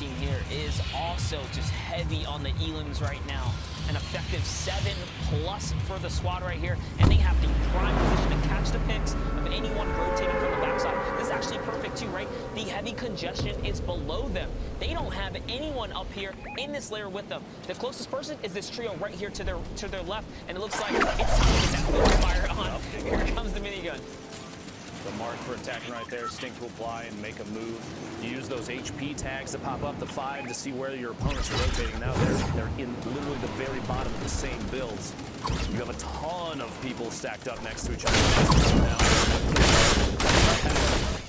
team here is also just heavy on the elims right now. An effective 7+ for the squad right here, and they have the prime position to catch the picks of anyone rotating from the backside. This is actually perfect too, right? The heavy congestion is below them. They don't have anyone up here in this layer with them. The closest person is this trio right here to their left, and it looks like it's time to get that fire on. Here comes the minigun. The mark for attacking right there, stink to apply and make a move. You use those HP tags that pop up, the 5, to see where your opponents are rotating. Now they're in literally the very bottom of the same builds. You have a ton of people stacked up next to each other.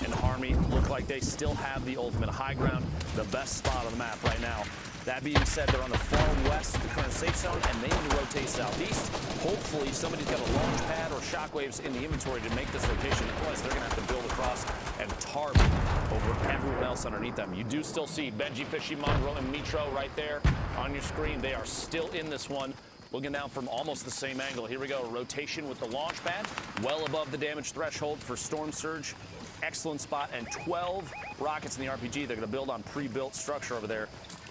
And Army look like they still have the ultimate high ground, the best spot on the map right now. That being said, they're on the far west of the current safe zone, and they need to rotate southeast. Hopefully, somebody's got a launch pad or shockwaves in the inventory to make this rotation. Otherwise, they're going to have to build across and tarp over everyone else underneath them. You do still see Benji, Fishy, Mongrel, and Mitro right there on your screen. They are still in this one. Looking down from almost the same angle. Here we go, rotation with the launch pad, well above the damage threshold for Storm Surge. Excellent spot, and 12 rockets in the RPG. They're going to build on pre-built structure over there.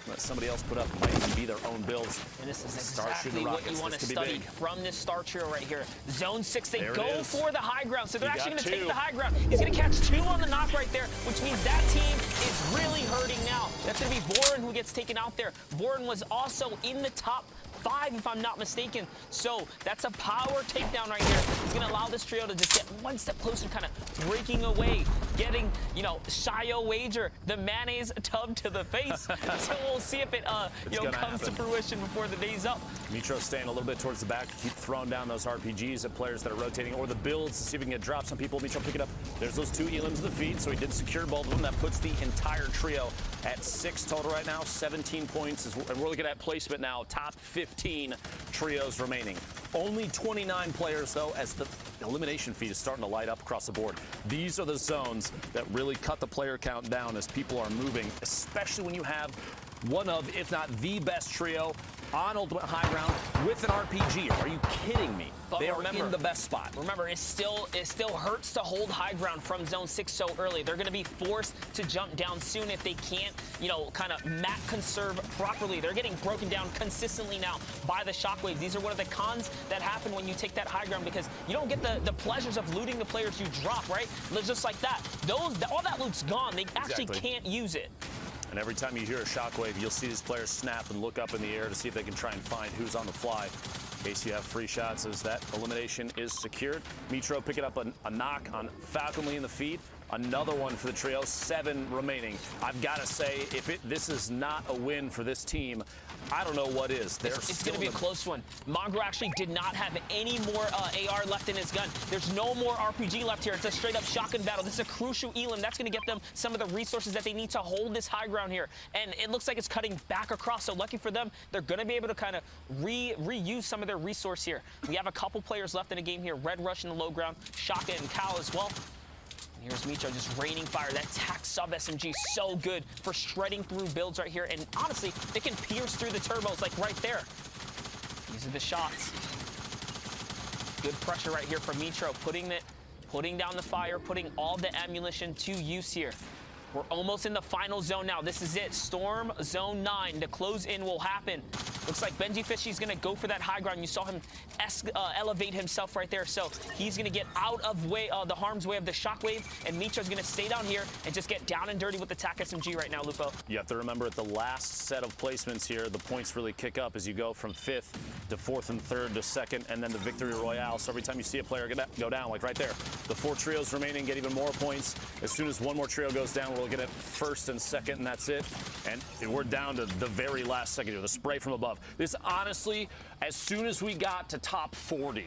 Let somebody else put up, might even be their own builds. And this is exactly what you want to study from this star trio right here. Zone 6, they go for the high ground, so they're actually going to take the high ground. He's going to catch 2 on the knock right there, which means that team is really hurting now. That's going to be Voron who gets taken out there. Voron was also in the top 5, if I'm not mistaken. So that's a power takedown right here. It's going to allow this trio to just get one step closer, kind of breaking away, getting, you know, Shio Wager, the mayonnaise tub to the face. So we'll see if it, comes to fruition before the day's up. Mitro staying a little bit towards the back to keep throwing down those RPGs at players that are rotating, or the builds to see if we can get drops on people. Mitro pick it up. There's those 2 elims to the feet, so he did secure both of them. That puts the entire trio at 6 total right now, 17 points. And we're looking at placement now, top 15 trios remaining. Only 29 players, though, as the elimination feed is starting to light up across the board. These are the zones that really cut the player count down as people are moving, especially when you have one of, if not the best trio on ultimate high ground with an RPG. Are you kidding me? But they are in the best spot. Remember, it still hurts to hold high ground from zone 6 so early. They're going to be forced to jump down soon if they can't, kind of map conserve properly. They're getting broken down consistently now by the shockwaves. These are one of the cons that happen when you take that high ground, because you don't get the pleasures of looting the players you drop, right? Just like that. All that loot's gone. They actually can't use it. And every time you hear a shockwave, you'll see these players snap and look up in the air to see if they can try and find who's on the fly. In case you have free shots, as that elimination is secured. Mitro picking up a knock on Falconly in the feed. Another one for the trio, 7 remaining. I've got to say, if this is not a win for this team, I don't know what is. It's going to be a close one. Mongrel actually did not have any more AR left in his gun. There's no more RPG left here. It's a straight-up shotgun battle. This is a crucial elim. That's going to get them some of the resources that they need to hold this high ground here. And it looks like it's cutting back across, so lucky for them, they're going to be able to kind of reuse some of their resource here. We have a couple players left in the game here. Red Rush in the low ground, Shotgun and Cow as well. Here's Mitro just raining fire. That tac sub SMG so good for shredding through builds right here. And honestly, they can pierce through the turbos like right there. These are the shots. Good pressure right here from Mitro, putting down the fire, putting all the ammunition to use here. We're almost in the final zone now. This is it. Storm Zone 9. The close in will happen. Looks like Benji Fishy's going to go for that high ground. You saw him elevate himself right there. So he's going to get out of the harm's way of the shockwave. And Mitro's going to stay down here and just get down and dirty with the TAC SMG right now, Lupo. You have to remember at the last set of placements here, the points really kick up as you go from 5th to 4th and 3rd to 2nd, and then the Victory Royale. So every time you see a player go down, like right there, the 4 trios remaining get even more points. As soon as one more trio goes down, we'll get it 1st and 2nd, and that's it. And we're down to the very last second here, the spray from above. This honestly, as soon as we got to top 40,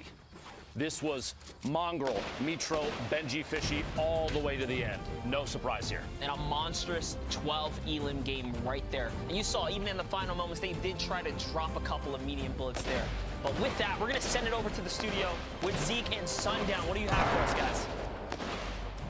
this was Mongrel, Mitro, Benji Fishy, all the way to the end. No surprise here. And a monstrous 12 elim game right there. And you saw, even in the final moments, they did try to drop a couple of medium bullets there. But with that, we're going to send it over to the studio with Zeke and Sundown. What do you have for us, guys?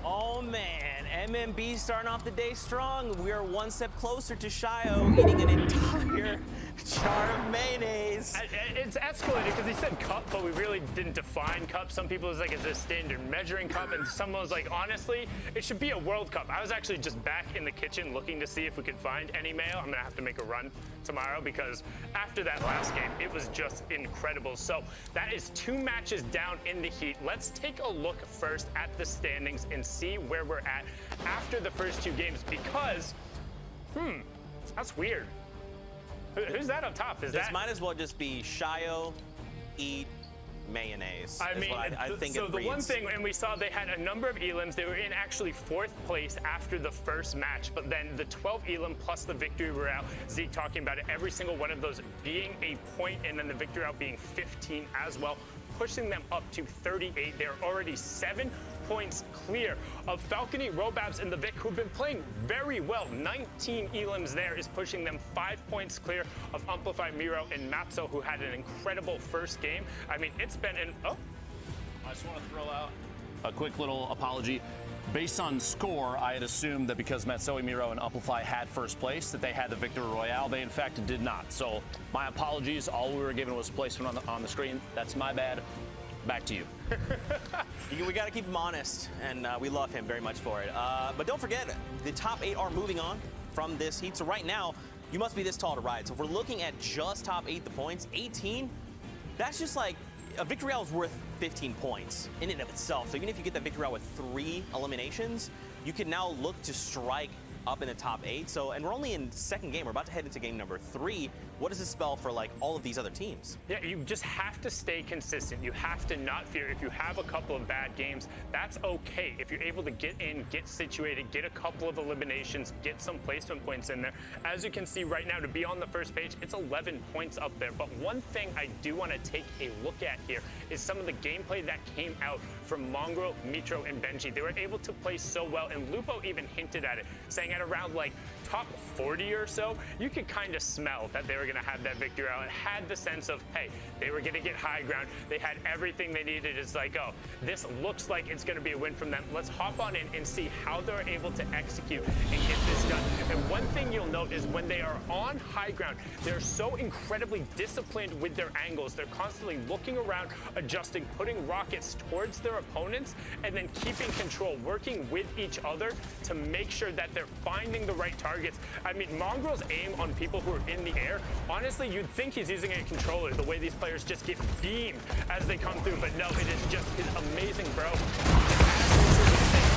Oh, man. MMB starting off the day strong. We are one step closer to Shio eating an entire jar of mayonnaise. It's escalated because he said cup, but we really didn't define cup. Some people was like, it's a standard measuring cup, and someone was like, honestly, it should be a World Cup. I was actually just back in the kitchen looking to see if we could find any mayo. I'm gonna have to make a run tomorrow because after that last game, it was just incredible. So that is 2 matches down in the heat. Let's take a look first at the standings and see where we're at after the first 2 games because, that's weird. Who's that up top? Is This that? might as well just be Shio, eat mayonnaise. I mean, I think so it the reads. one thing, and we saw they had a number of elims. They were in actually 4th place after the first match, but then the 12 elim plus the victory route, Zeke talking about it, every single one of those being a point, and then the victory route being 15 as well, pushing them up to 38. They're already 7 points clear of Falcony, Robabs, and the Vic, who've been playing very well. 19 elims there is pushing them 5 points clear of Amplify, Miro, and Matzo, who had an incredible first game. I mean, it's been an... Oh. I just want to throw out a quick little apology. Based on score, I had assumed that because Matsoi, Miro, and Amplify had first place, that they had the Victory Royale. They, in fact, did not. So my apologies. All we were given was placement on the screen. That's my bad. Back to you. We got to keep him honest, and we love him very much for it. But don't forget, the top 8 are moving on from this heat. So right now, you must be this tall to ride. So if we're looking at just top 8, the points, 18, that's just like a victory route is worth 15 points in and of itself. So even if you get that victory route with 3 eliminations, you can now look to strike up in the top 8. So, and we're only in 2nd game. We're about to head into game number 3. What does this spell for like all of these other teams? Yeah, you just have to stay consistent. You have to not fear. If you have a couple of bad games, that's okay. If you're able to get in, get situated, get a couple of eliminations, get some placement points in there. As you can see right now, to be on the first page, it's 11 points up there. But one thing I do want to take a look at here is some of the gameplay that came out from Mongrel, Mitro, and Benji. They were able to play so well, and Lupo even hinted at it, saying at around like top 40 or so, you could kind of smell that they were going to have that victory out. It had the sense of, hey, they were going to get high ground. They had everything they needed. It's like, oh, this looks like it's going to be a win from them. Let's hop on in and see how they're able to execute and get this done. And one thing you'll note is when they are on high ground, they're so incredibly disciplined with their angles. They're constantly looking around, adjusting, putting rockets towards their opponents, and then keeping control, working with each other to make sure that they're finding the right targets. I mean, Mongrel's aim on people who are in the air, honestly, you'd think he's using a controller, the way these players just get beamed as they come through, but no, it is just his amazing bro.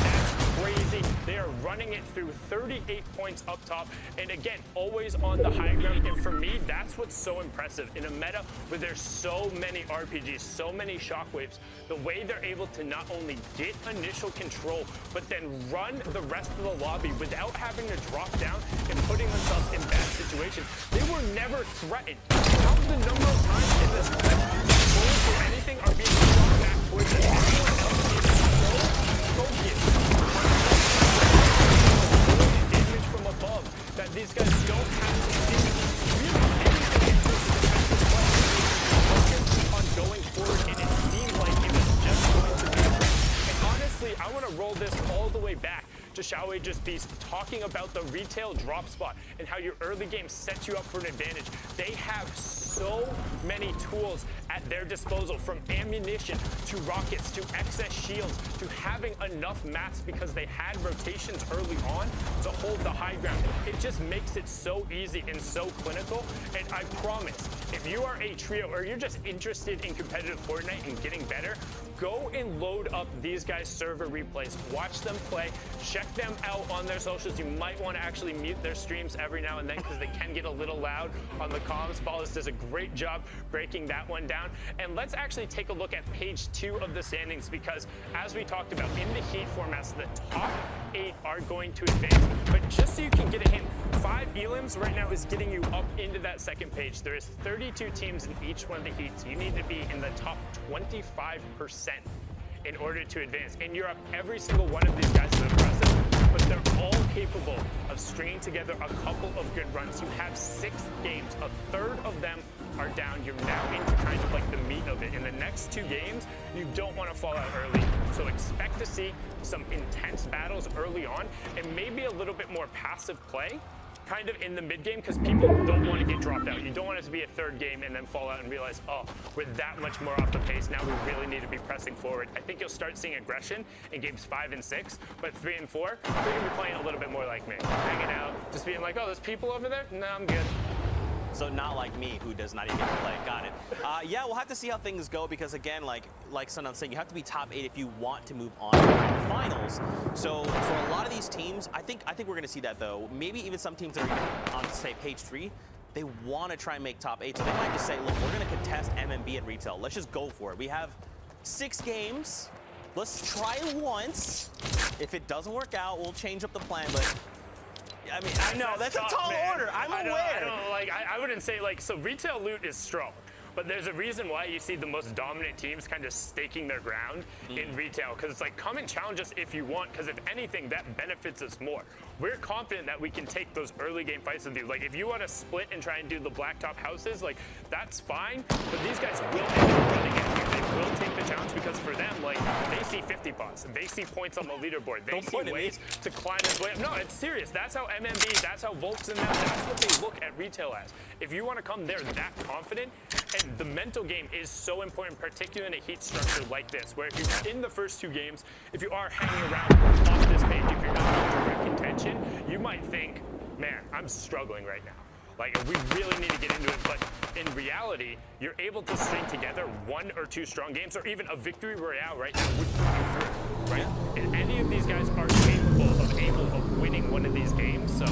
That's crazy. They are running it through 38 points up top, and again, always on the high ground, and for me, that's what's so impressive. In a meta where there's so many RPGs, so many shockwaves, the way they're able to not only get initial control, but then run the rest of the lobby without having to drop down and putting themselves in bad situations. They were never threatened. Count the number of times in this match, bullets or anything are being shot back towards them. Everyone else is so focused damage from above that these guys don't have to do really anything in terms of defensive play. Focus on going forward, and it seemed like it was just going to be great. And honestly, I want to roll this all the way back to Xiaowei Just Beast talking about the retail drop spot and how your early game sets you up for an advantage. They have so many tools at their disposal, from ammunition to rockets to excess shields to having enough mats because they had rotations early on to hold the high ground. It just makes it so easy and so clinical. And I promise, if you are a trio or you're just interested in competitive Fortnite and getting better, go and load up these guys' server replays. Watch them play. Check them out on their socials. You might want to actually mute their streams every now and then because they can get a little loud on the comms. Ballas does a great job breaking that one down. And let's actually take a look at page 2 of the standings because, as we talked about, in the heat formats, the top 8 are going to advance. But just so you can get a hint, 5 elims right now is getting you up into that second page. There is 32 teams in each one of the heats. You need to be in the top 25% in order to advance. And you're up every single one of these guys is impressive. but they're all capable of stringing together a couple of good runs. You have 6 games, a third of them are down. You're now into kind of like the meat of it. In the next 2 games, you don't want to fall out early. So expect to see some intense battles early on and maybe a little bit more passive play kind of in the mid game, because people don't want to get dropped out. You don't want it to be a 3rd game and then fall out and realize, oh, we're that much more off the pace. Now we really need to be pressing forward. I think you'll start seeing aggression in games 5 and 6, but 3 and 4, they're going to be playing a little bit more like me. Hanging out, just being like, oh, there's people over there? No, I'm good. So not like me, who does not even get to play. Got it. Yeah, we'll have to see how things go because, again, like Sunun's saying, you have to be top 8 if you want to move on to the finals. So for a lot of these teams, I think we're going to see that, though. Maybe even some teams that are even on, say, page 3, they want to try and make top 8. So they might just say, look, we're going to contest MMB at retail. Let's just go for it. We have 6 games. Let's try it once. If it doesn't work out, we'll change up the plan. But I mean, I know that's tough, a tall man. order. I'm aware. I wouldn't say so retail loot is strong, but there's a reason why you see the most dominant teams kind of staking their ground in retail, because it's like, come and challenge us if you want, because if anything, that benefits us more. We're confident that we can take those early game fights with you. Like, if you want to split and try and do the blacktop houses, like, that's fine, but these guys will end up running it. They will take the challenge because for them, like, they see 50 pots, they see points on the leaderboard, they see ways to climb his way up. No, it's serious. That's how MMB, that's how Volks and that's what they look at retail as. If you want to come there that confident, and the mental game is so important, particularly in a heat structure like this, where if you're in the first 2 games, if you are hanging around off this page, if you're not in direct contention, you might think, man, I'm struggling right now. Like, we really need to get into it, but in reality, you're able to string together 1 or 2 strong games, or even a victory royale right now would put you through, right? And any of these guys are able of winning one of these games, so all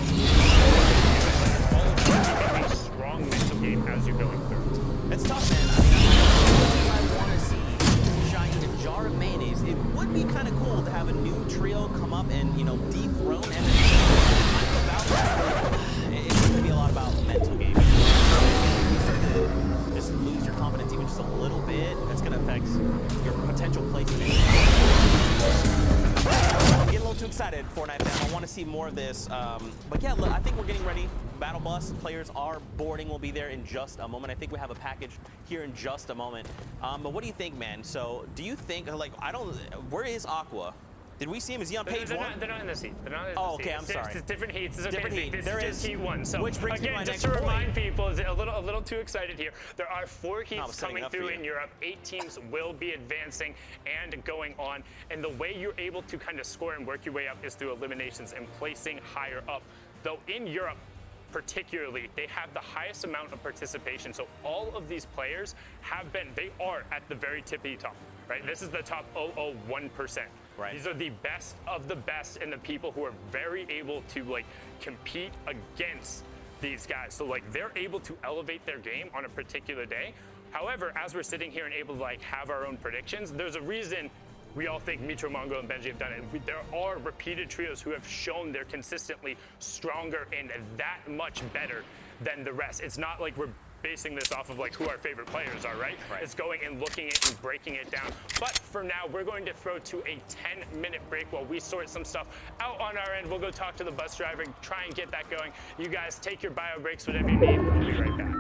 of you need a strong mental game as you're going through. It's tough, man. I mean, I want to see Shine a jar of mayonnaise. It would be kind of cool to have a new trio come up and, dethrone it's going to be a lot about mental game. You start to just lose your confidence even just a little bit, that's going to affect your potential placement. I'm getting a little too excited, Fortnite fam. I want to see more of this. But yeah, look, I think we're getting ready. Battle Bus players are boarding. Will be there in just a moment. I think we have a package here in just a moment. But what do you think, man? So do you think, where is Aqua? Did we see him? Is he on page 1? They're not in this heat. They're not in this oh, okay, I'm sorry. It's different heats. It's different heat. This is just heat 1. So which brings again, me to my just next to remind point. people, is a little too excited here. There are 4 heats coming through in Europe. 8 teams will be advancing and going on. And the way you're able to kind of score and work your way up is through eliminations and placing higher up. Though in Europe, particularly, they have the highest amount of participation. So all of these players they are at the very tippy top, right? This is the top 0.001%. Right. These are the best of the best and the people who are very able to compete against these guys. So they're able to elevate their game on a particular day. However, as we're sitting here and able to have our own predictions, there's a reason we all think Mitro, Mongo, and Benji have done it. There are repeated trios who have shown they're consistently stronger and that much better than the rest. It's not like we're basing this off of who our favorite players are, right? It's going and looking at and breaking it down. But for now, we're going to throw to a 10-minute break while we sort some stuff out on our end. We'll go talk to the bus driver and try and get that going. You guys take your bio breaks, whatever you need. We'll be right back.